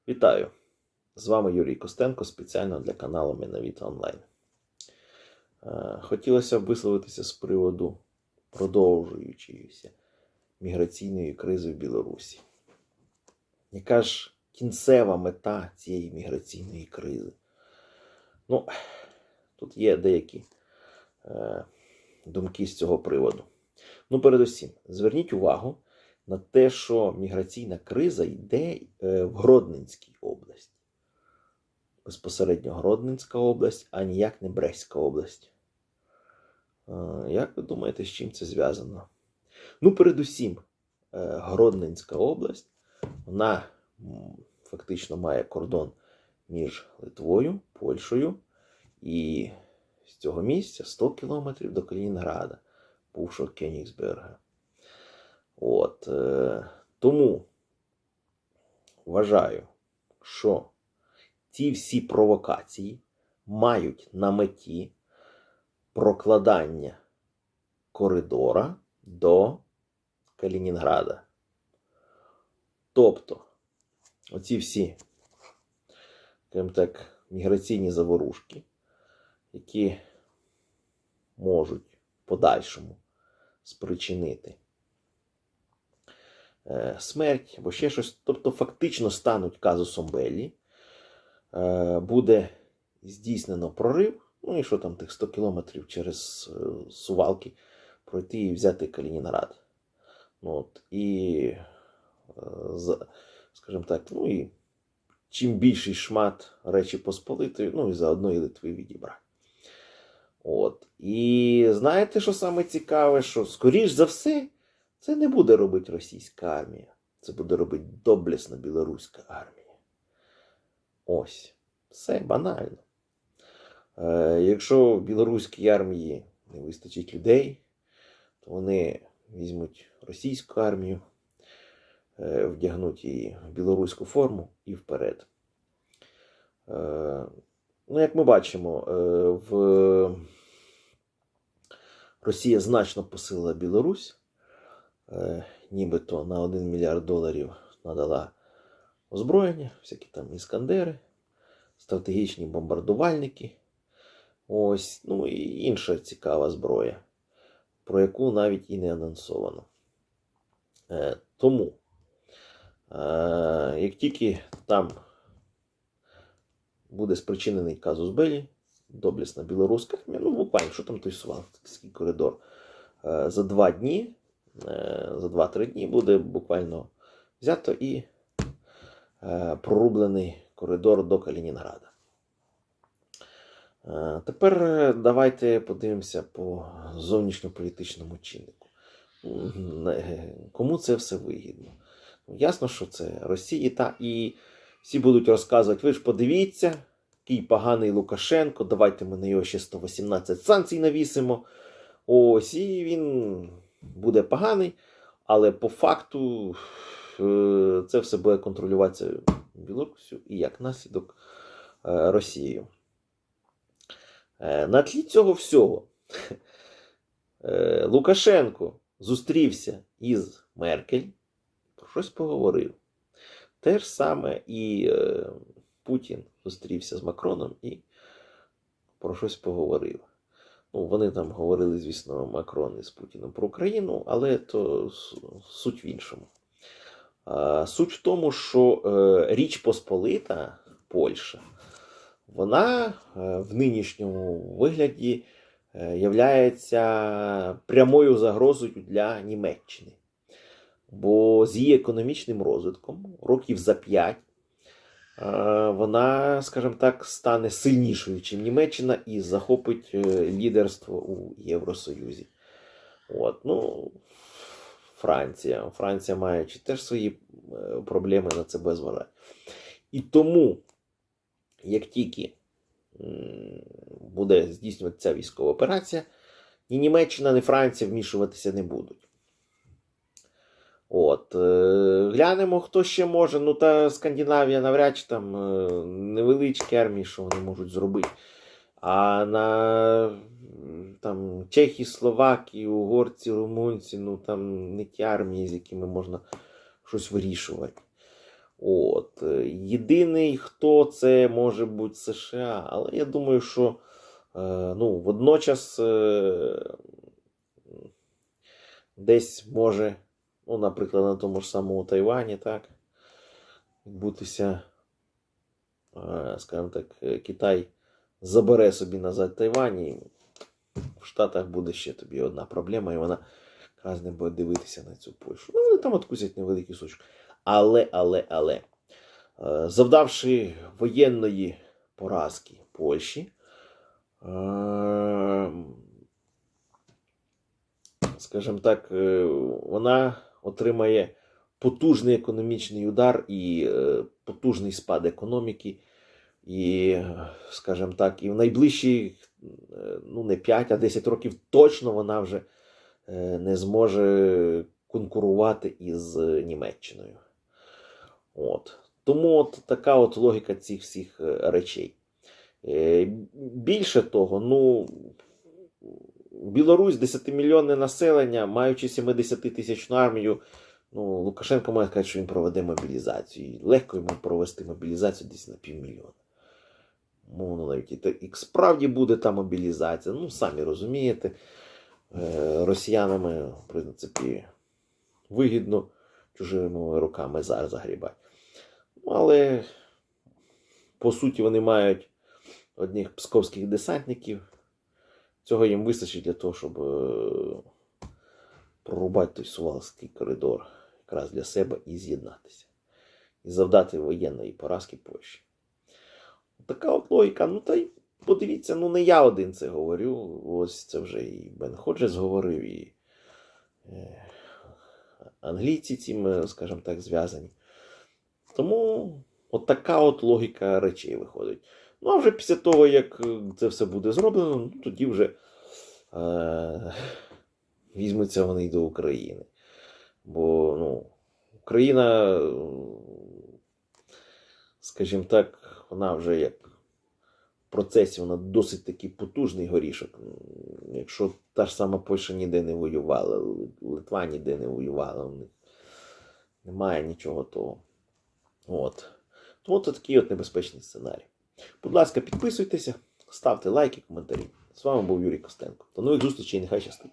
Вітаю! З вами Юрій Костенко, спеціально для каналу Міновіта Онлайн. Хотілося б висловитися з приводу продовжуючоїся міграційної кризи в Білорусі. Яка ж кінцева мета цієї міграційної кризи? Тут є деякі думки з цього приводу. Передусім, зверніть увагу на те, що міграційна криза йде в Гродненській області. Безпосередньо Гродненська область, а ніяк не Брестська область. Як ви думаєте, з чим це зв'язано? Передусім, Гродненська область, вона фактично має кордон між Литвою, Польщею, і з цього місця 100 кілометрів до Калінінграда, бувшого Кенігсберга. Тому вважаю, що ці всі провокації мають на меті прокладання коридора до Калінінграда. Тобто, оці всі, скажімо так, міграційні заворушки, які можуть в подальшому спричинити смерть або ще щось, тобто фактично стануть казусом Беллі, буде здійснено прорив, і що там тих 100 кілометрів через Сувалки пройти і взяти Калінінград. Скажімо так, і чим більший шмат Речі Посполитої, і заодно і Литви відібрати. І знаєте, що саме цікаве, що скоріш за все, це не буде робити російська армія. Це буде робити доблесна білоруська армія. Все банально. Якщо в білоруській армії не вистачить людей, то вони візьмуть російську армію, вдягнуть її в білоруську форму і вперед. Як ми бачимо, Росія значно посилила Білорусь, нібито на $1 мільярд надала озброєння, всякі там іскандери, стратегічні бомбардувальники, і інша цікава зброя, про яку навіть і не анонсовано. Тому, як тільки там буде спричинений казус Беллі, доблесна білоруська армія, буквально, що там той Сувалкський коридор, за 2-3 дні буде буквально взято і прорублений коридор до Калінінграда. Тепер давайте подивимося по зовнішньополітичному чиннику. Кому це все вигідно? Ясно, що це Росії, і всі будуть розказувати, ви ж подивіться, який поганий Лукашенко, давайте ми на його ще 118 санкцій навісимо. І він буде поганий, але по факту це все буде контролюватися Білоруссю і як наслідок Росією. На тлі цього всього Лукашенко зустрівся із Меркель, про щось поговорив. Те ж саме і Путін зустрівся з Макроном і про щось поговорив. Вони там говорили, звісно, Макрон із Путіном про Україну, але то суть в іншому. Суть в тому, що Річ Посполита, Польща, вона в нинішньому вигляді являється прямою загрозою для Німеччини. Бо з її економічним розвитком, років за 5, вона, скажімо так, стане сильнішою, ніж Німеччина, і захопить лідерство у Євросоюзі. Франція має теж свої проблеми, на це без зважання. І тому, як тільки буде здійснюватися ця військова операція, ні Німеччина, ні Франція вмішуватися не будуть. Глянемо, хто ще може. Та Скандинавія навряд чи там невеличкі армії, що вони можуть зробити. А на Чехії, Словакії, угорці, румунці, там не ті армії, з якими можна щось вирішувати. От. Єдиний, хто це може бути США, але я думаю, що ну, водночас десь може, ну, наприклад, на тому ж самому Тайвані, так, відбутися, скажімо так, Китай забере собі назад Тайвань, і в Штатах буде ще тобі одна проблема, і вона якраз не буде дивитися на цю Польщу. Ну, вони там откусять невеликий сучок. Але, завдавши воєнної поразки Польщі, скажімо так, вона отримає потужний економічний удар і потужний спад економіки. І, скажімо так, і в найближчі, ну, не 5, а 10 років точно вона вже не зможе конкурувати із Німеччиною. От. Тому от така от логіка цих всіх речей. Більше того, ну, Білорусь, 10-мільйонне населення, маючи 70-тисячну армію, ну, Лукашенко має сказати, що він проведе мобілізацію. І легко йому провести мобілізацію десь на 500 000. Ну, навіть і справді буде та мобілізація. Ну, самі розумієте, росіянами, в принципі, вигідно чужими руками зараз загрібати. Ну, але, по суті, вони мають одних псковських десантників. Цього їм вистачить для того, щоб прорубати той Сувалський коридор якраз для себе і з'єднатися. І завдати воєнної поразки Польщі. Така от логіка. Ну, та й подивіться, ну, не я один це говорю. Ось це вже і Бен Ходжес говорив, і англійці цим, скажімо так, зв'язані. Тому от така от логіка речей виходить. Ну, а вже після того, як це все буде зроблено, ну, тоді вже візьмуться вони й до України. Бо, ну, Україна, скажімо так, вона вже як в процесі, вона досить такий потужний горішок. Якщо та ж сама Польща ніде не воювала, Литва ніде не воювала, у них немає нічого того. От. Тому це такий от небезпечний сценарій. Будь ласка, підписуйтеся, ставте лайки, коментарі. З вами був Юрій Костенко. До нових зустрічей, нехай щастить.